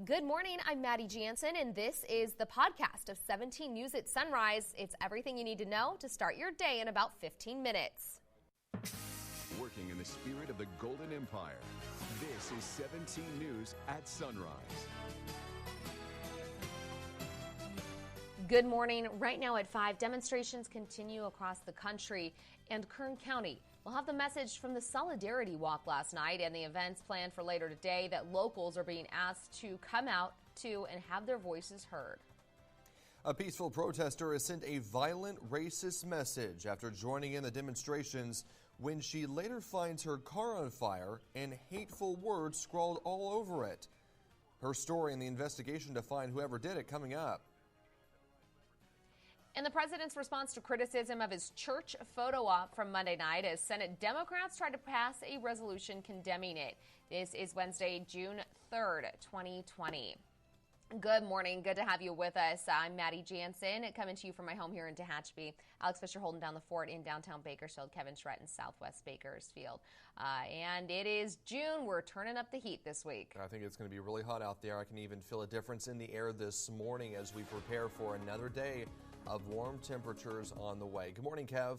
Good morning, I'm Maddie Jansen, and this is the podcast of 17 News at Sunrise. It's everything you need to know to start your day in about 15 minutes. Working in the spirit of the Golden Empire, this is 17 News at Sunrise. Good morning. Right now at 5, demonstrations continue across the country, and Kern County will have the message from the Solidarity Walk last night and the events planned for later today that locals are being asked to come out to and have their voices heard. A peaceful protester has sent a violent racist message after joining in the demonstrations when she later finds her car on fire and hateful words scrawled all over it. Her story and the investigation to find whoever did it coming up. And the president's response to criticism of his church photo op from Monday night as Senate Democrats tried to pass a resolution condemning it. This is Wednesday, June 3rd, 2020. Good morning. Good to have you with us. I'm Maddie Jansen, coming to you from my home here in Tehachapi. Alex Fisher holding down the fort in downtown Bakersfield, Kevin Schredt in southwest Bakersfield. And it is June. We're turning up the heat this week. I think it's going to be really hot out there. I can even feel a difference in the air this morning as we prepare for another day of warm temperatures on the way. Good morning, Kev.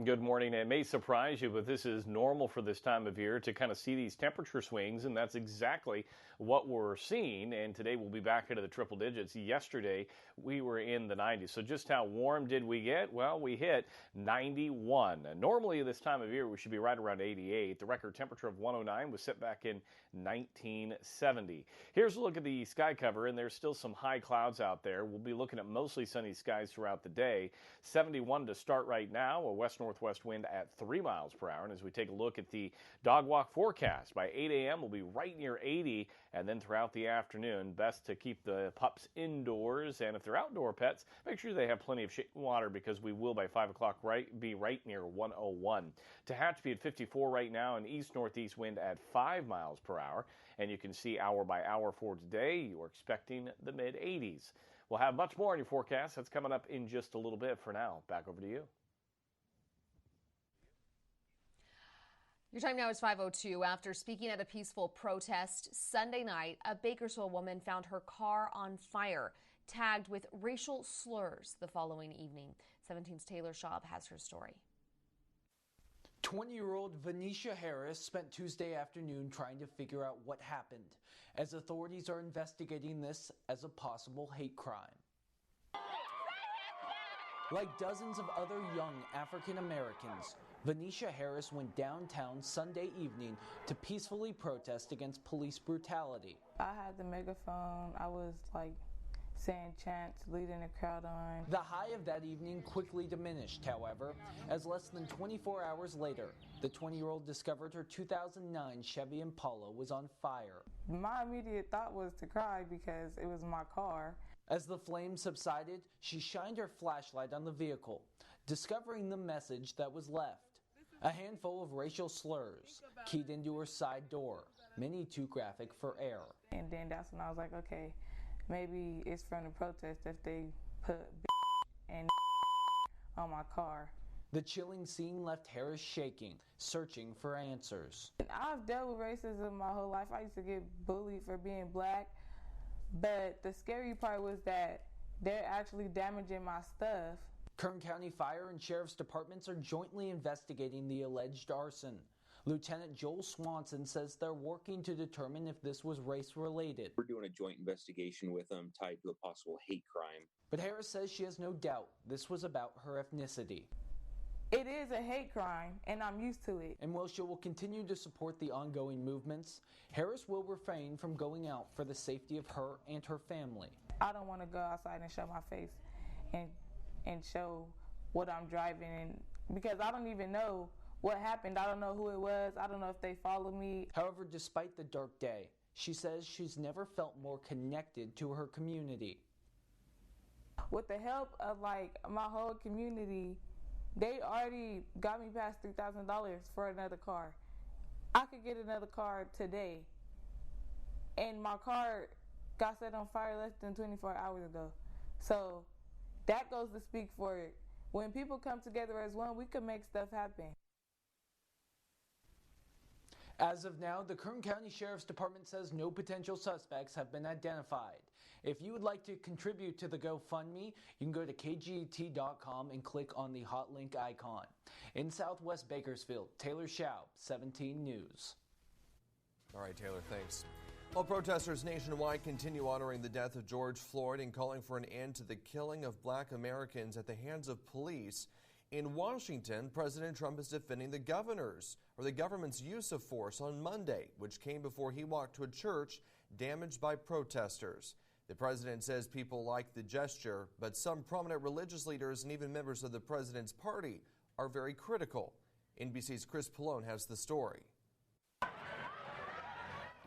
Good morning. It may surprise you, but this is normal for this time of year to kind of see these temperature swings, and that's exactly what we're seeing. And today we'll be back into the triple digits. Yesterday we were in the 90s. So just how warm did we get? Well, we hit 91. Normally this time of year we should be right around 88. The record temperature of 109 was set back in 1970. Here's a look at the sky cover, and there's still some high clouds out there. We'll be looking at mostly sunny skies throughout the day. 71 to start right now, a west-northwest wind at 3 miles per hour. And as we take a look at the dog walk forecast, by 8 a.m. we'll be right near 80, and then throughout the afternoon, best to keep the pups indoors. And if they're outdoor pets, make sure they have plenty of shade and water, because we will by 5 o'clock be right near 101. Tehachapi at 54 right now, an east-northeast wind at 5 miles per hour. And you can see hour by hour for today, you're expecting the mid-80s. We'll have much more on your forecast. That's coming up in just a little bit. For now, back over to you. Your time now is 5:02. After speaking at a peaceful protest Sunday night, a Bakersfield woman found her car on fire, tagged with racial slurs the following evening. 17's Taylor Schaub has her story. 20-year-old Venetia Harris spent Tuesday afternoon trying to figure out what happened, as authorities are investigating this as a possible hate crime. Like dozens of other young African Americans, Venetia Harris went downtown Sunday evening to peacefully protest against police brutality. I had the megaphone. I was saying chants, leading the crowd on. The high of that evening quickly diminished, however, as less than 24 hours later, the 20-year-old discovered her 2009 Chevy Impala was on fire. My immediate thought was to cry because it was my car. As the flames subsided, she shined her flashlight on the vehicle, discovering the message that was left. A handful of racial slurs keyed into her side door, many too graphic for air. And then that's when I was like, okay, maybe it's from the protest if they put and on my car. The chilling scene left Harris shaking, searching for answers. I've dealt with racism my whole life. I used to get bullied for being black, but the scary part was that they're actually damaging my stuff. Kern County Fire and Sheriff's Departments are jointly investigating the alleged arson. Lieutenant Joel Swanson says they're working to determine if this was race-related. We're doing a joint investigation with them tied to a possible hate crime. But Harris says she has no doubt this was about her ethnicity. It is a hate crime, and I'm used to it. And while she will continue to support the ongoing movements, Harris will refrain from going out for the safety of her and her family. I don't want to go outside and show my face and show what I'm driving in, because I don't even know what happened. I don't know who it was. I don't know if they followed me. However, despite the dark day, she says she's never felt more connected to her community. With the help of my whole community, they already got me past $3,000 for another car. I could get another car today, and my car got set on fire less than 24 hours ago. So that goes to speak for it. When people come together as one, we can make stuff happen. As of now, the Kern County Sheriff's Department says no potential suspects have been identified. If you would like to contribute to the GoFundMe, you can go to kget.com and click on the hot link icon. In Southwest Bakersfield, Taylor Schaub, 17 News. All right, Taylor, thanks. While protesters nationwide continue honoring the death of George Floyd and calling for an end to the killing of black Americans at the hands of police, in Washington, President Trump is defending the government's use of force on Monday, which came before he walked to a church damaged by protesters. The president says people like the gesture, but some prominent religious leaders and even members of the president's party are very critical. NBC's Chris Pallone has the story.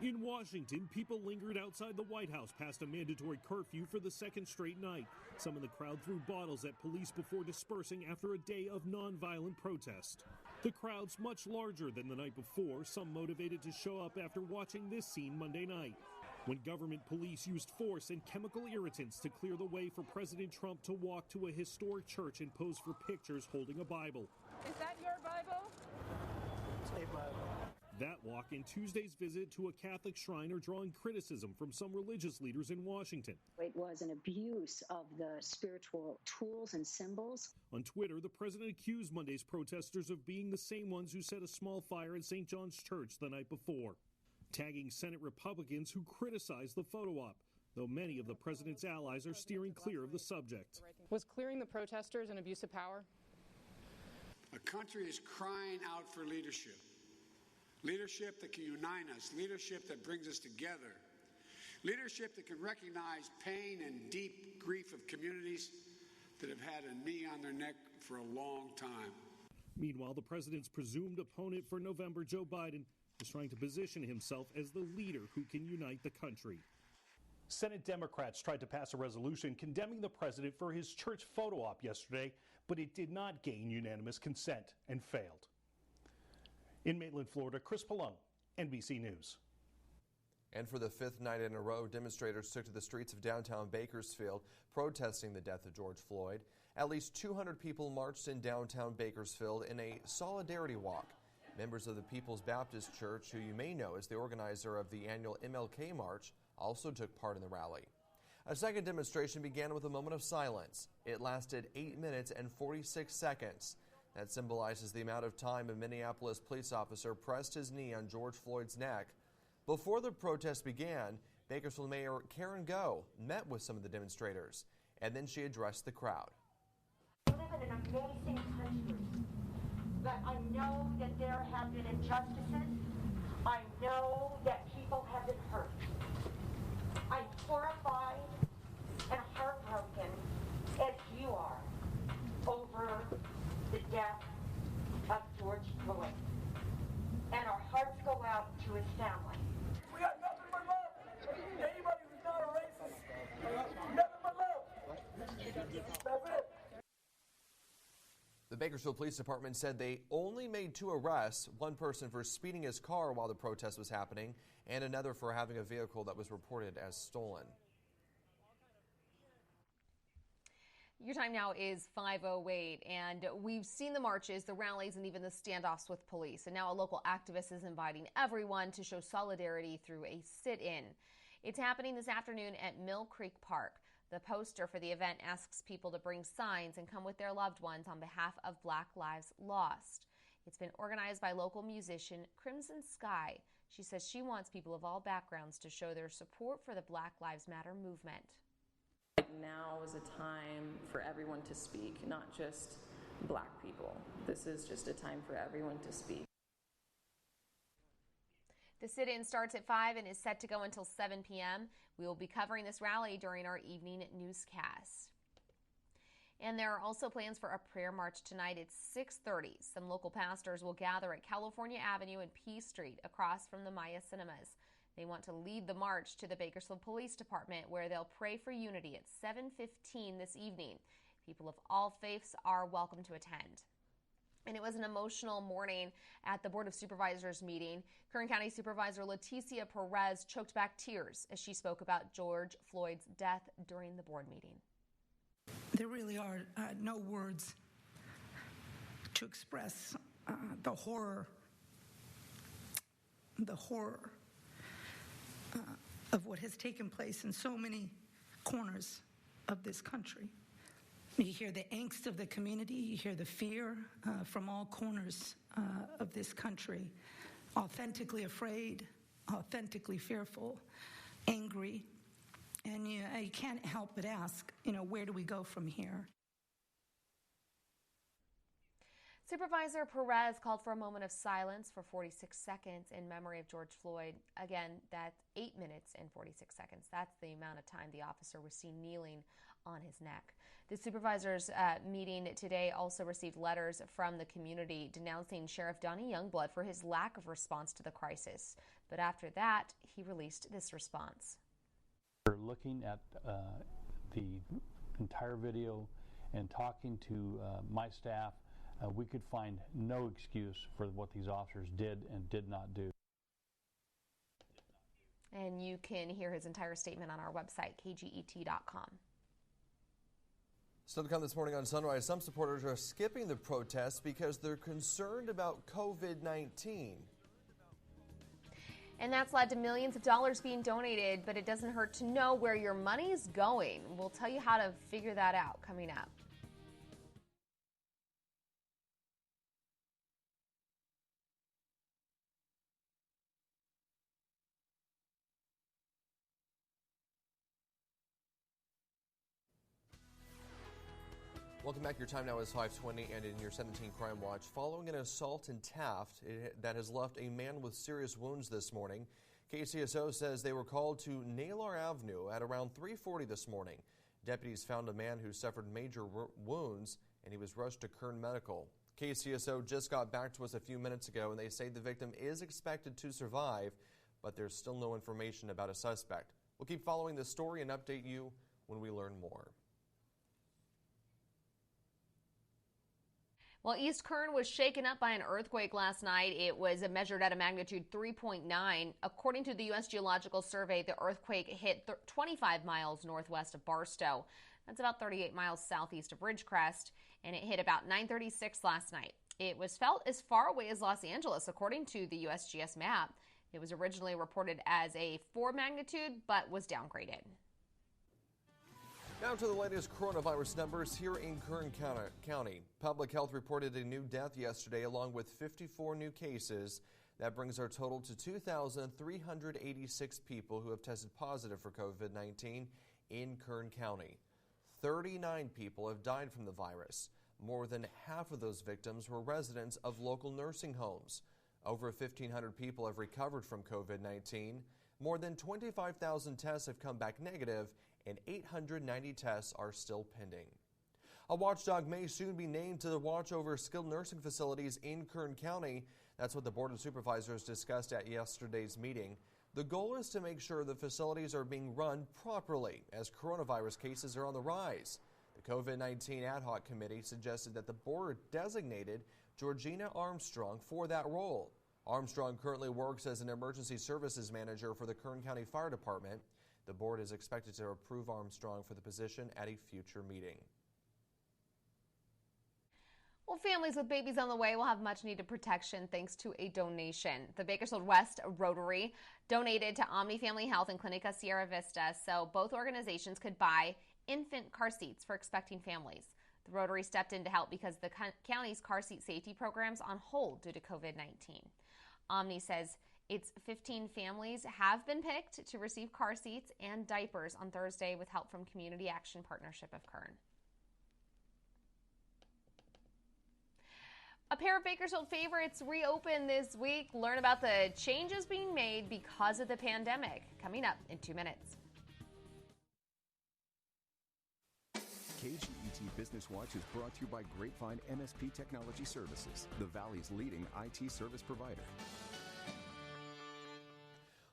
In Washington, people lingered outside the White House past a mandatory curfew for the second straight night. Some of the crowd threw bottles at police before dispersing after a day of nonviolent protest. The crowd's much larger than the night before, some motivated to show up after watching this scene Monday night, when government police used force and chemical irritants to clear the way for President Trump to walk to a historic church and pose for pictures holding a Bible. Is that your Bible? It's a Bible. That walk and Tuesday's visit to a Catholic shrine are drawing criticism from some religious leaders in Washington. It was an abuse of the spiritual tools and symbols. On Twitter, the president accused Monday's protesters of being the same ones who set a small fire at St. John's Church the night before, tagging Senate Republicans who criticized the photo op, though many of the president's allies are steering clear of the subject. Was clearing the protesters an abuse of power? A country is crying out for leadership. Leadership that can unite us, leadership that brings us together, leadership that can recognize pain and deep grief of communities that have had a knee on their neck for a long time. Meanwhile, the president's presumed opponent for November, Joe Biden, is trying to position himself as the leader who can unite the country. Senate Democrats tried to pass a resolution condemning the president for his church photo op yesterday, but it did not gain unanimous consent and failed. In Maitland, Florida, Chris Pallone, NBC News. And for the fifth night in a row, demonstrators took to the streets of downtown Bakersfield protesting the death of George Floyd. At least 200 people marched in downtown Bakersfield in a solidarity walk. Members of the People's Baptist Church, who you may know as the organizer of the annual MLK March, also took part in the rally. A second demonstration began with a moment of silence. It lasted 8 minutes and 46 seconds. That symbolizes the amount of time a Minneapolis police officer pressed his knee on George Floyd's neck. Before the protest began, Bakersfield Mayor Karen Goh met with some of the demonstrators, and then she addressed the crowd. We live in an amazing country, but I know that there have been injustices. I know that people have been hurt. I'm horrified and heartbroken, as you are, over the death of George Floyd. And our hearts go out to his family. We got nothing but love. Anybody who's not a racist, nothing but love. That's it. The Bakersfield Police Department said they only made 2 arrests, one person for speeding his car while the protest was happening, and another for having a vehicle that was reported as stolen. Your time now is 5:08, and we've seen the marches, the rallies, and even the standoffs with police. And now a local activist is inviting everyone to show solidarity through a sit-in. It's happening this afternoon at Mill Creek Park. The poster for the event asks people to bring signs and come with their loved ones on behalf of Black Lives Lost. It's been organized by local musician Crimson Sky. She says she wants people of all backgrounds to show their support for the Black Lives Matter movement. Now is a time for everyone to speak, not just Black people. This is just a time for everyone to speak. The sit-in starts at 5 and is set to go until 7 p.m. We will be covering this rally during our evening newscast. And there are also plans for a prayer march tonight at 6:30. Some local pastors will gather at California Avenue and P Street across from the Maya Cinemas. They want to lead the march to the Bakersfield Police Department, where they'll pray for unity at 7:15 this evening. People of all faiths are welcome to attend. And it was an emotional morning at the Board of Supervisors meeting. Kern County Supervisor Leticia Perez choked back tears as she spoke about George Floyd's death during the board meeting. There really are no words to express the horror the horror of what has taken place in so many corners of this country. You hear the angst of the community, you hear the fear from all corners of this country, authentically afraid, authentically fearful, angry, and you can't help but ask, where do we go from here? Supervisor Perez called for a moment of silence for 46 seconds in memory of George Floyd. Again, that's 8 minutes and 46 seconds. That's the amount of time the officer was seen kneeling on his neck. The supervisors meeting today also received letters from the community denouncing Sheriff Donnie Youngblood for his lack of response to the crisis. But after that, he released this response. We're looking at the entire video and talking to my staff. We could find no excuse for what these officers did and did not do. And you can hear his entire statement on our website, kget.com. Still to come this morning on Sunrise, some supporters are skipping the protests because they're concerned about COVID-19. And that's led to millions of dollars being donated, but it doesn't hurt to know where your money is going. We'll tell you how to figure that out coming up. Welcome back. Your time now is 5:20, and in your 17 Crime Watch, following an assault in Taft that has left a man with serious wounds this morning, KCSO says they were called to Naylor Avenue at around 3:40 this morning. Deputies found a man who suffered major wounds, and he was rushed to Kern Medical. KCSO just got back to us a few minutes ago, and they say the victim is expected to survive, but there's still no information about a suspect. We'll keep following this story and update you when we learn more. Well, East Kern was shaken up by an earthquake last night. It was measured at a magnitude 3.9. According to the U.S. Geological Survey, the earthquake hit 25 miles northwest of Barstow. That's about 38 miles southeast of Ridgecrest, and it hit about 9:36 last night. It was felt as far away as Los Angeles, according to the USGS map. It was originally reported as a 4 magnitude, but was downgraded. Now to the latest coronavirus numbers here in Kern County. Public Health reported a new death yesterday along with 54 new cases. That brings our total to 2,386 people who have tested positive for COVID-19 in Kern County. 39 people have died from the virus. More than half of those victims were residents of local nursing homes. Over 1,500 people have recovered from COVID-19. More than 25,000 tests have come back negative, and 890 tests are still pending. A watchdog may soon be named to watch over skilled nursing facilities in Kern County. That's what the Board of Supervisors discussed at yesterday's meeting. The goal is to make sure the facilities are being run properly as coronavirus cases are on the rise. The COVID-19 Ad Hoc Committee suggested that the board designated Georgina Armstrong for that role. Armstrong currently works as an emergency services manager for the Kern County Fire Department. The board is expected to approve Armstrong for the position at a future meeting. Well, families with babies on the way will have much needed protection thanks to a donation. The Bakersfield West Rotary donated to Omni Family Health and Clinica Sierra Vista so both organizations could buy infant car seats for expecting families. The Rotary stepped in to help because the county's car seat safety program's on hold due to COVID-19. Omni says its 15 families have been picked to receive car seats and diapers on Thursday with help from Community Action Partnership of Kern. A pair of Bakersfield favorites reopen this week. Learn about the changes being made because of the pandemic. Coming up in 2 minutes. KGET Business Watch is brought to you by Grapevine MSP Technology Services, the Valley's leading IT service provider.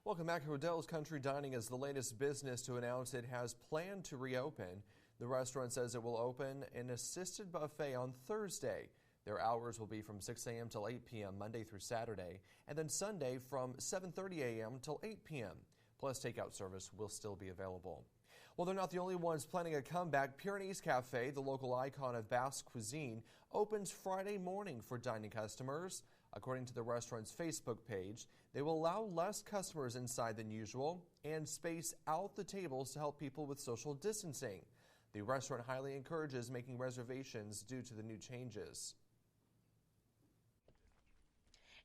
Welcome back. Rodell's Country Dining is the latest business to announce it has planned to reopen. The restaurant says it will open an assisted buffet on Thursday. Their hours will be from 6 a.m. till 8 p.m. Monday through Saturday, and then Sunday from 7:30 a.m. till 8 p.m. Plus, takeout service will still be available. Well, they're not the only ones planning a comeback. Pyrenees Cafe, the local icon of Basque cuisine, opens Friday morning for dining customers. According to the restaurant's Facebook page, they will allow less customers inside than usual and space out the tables to help people with social distancing. The restaurant highly encourages making reservations due to the new changes.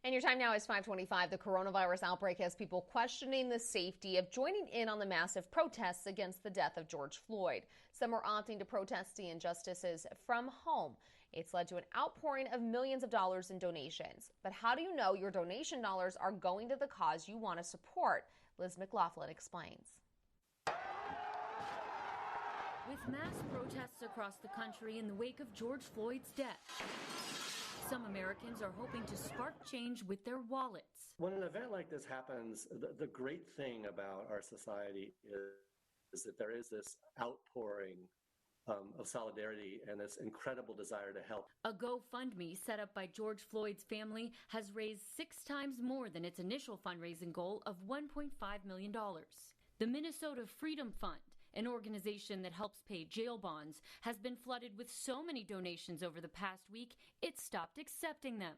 And your time now is 5:25. The coronavirus outbreak has people questioning the safety of joining in on the massive protests against the death of George Floyd. Some are opting to protest the injustices from home. It's led to an outpouring of millions of dollars in donations. But how do you know your donation dollars are going to the cause you want to support? Liz McLaughlin explains. With mass protests across the country in the wake of George Floyd's death, some Americans are hoping to spark change with their wallets. When an event like this happens, the great thing about our society is that there is this outpouring of solidarity and this incredible desire to help. A GoFundMe set up by George Floyd's family has raised 6 times more than its initial fundraising goal of $1.5 million. The Minnesota Freedom Fund, an organization that helps pay jail bonds, has been flooded with so many donations over the past week, it stopped accepting them.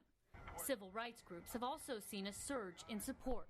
Civil rights groups have also seen a surge in support.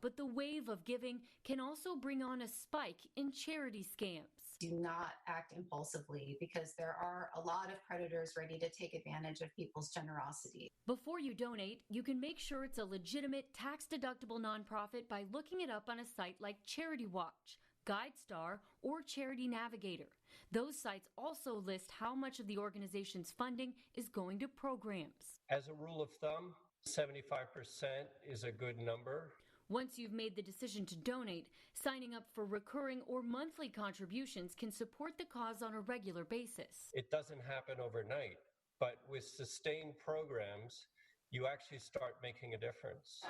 But the wave of giving can also bring on a spike in charity scams. Do not act impulsively because there are a lot of predators ready to take advantage of people's generosity. Before you donate, you can make sure it's a legitimate, tax-deductible nonprofit by looking it up on a site like Charity Watch, GuideStar, or Charity Navigator. Those sites also list how much of the organization's funding is going to programs. As a rule of thumb, 75% is a good number. Once you've made the decision to donate, signing up for recurring or monthly contributions can support the cause on a regular basis. It doesn't happen overnight, but with sustained programs, you actually start making a difference.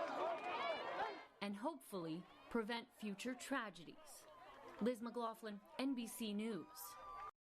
And hopefully prevent future tragedies. Liz McLaughlin, NBC News.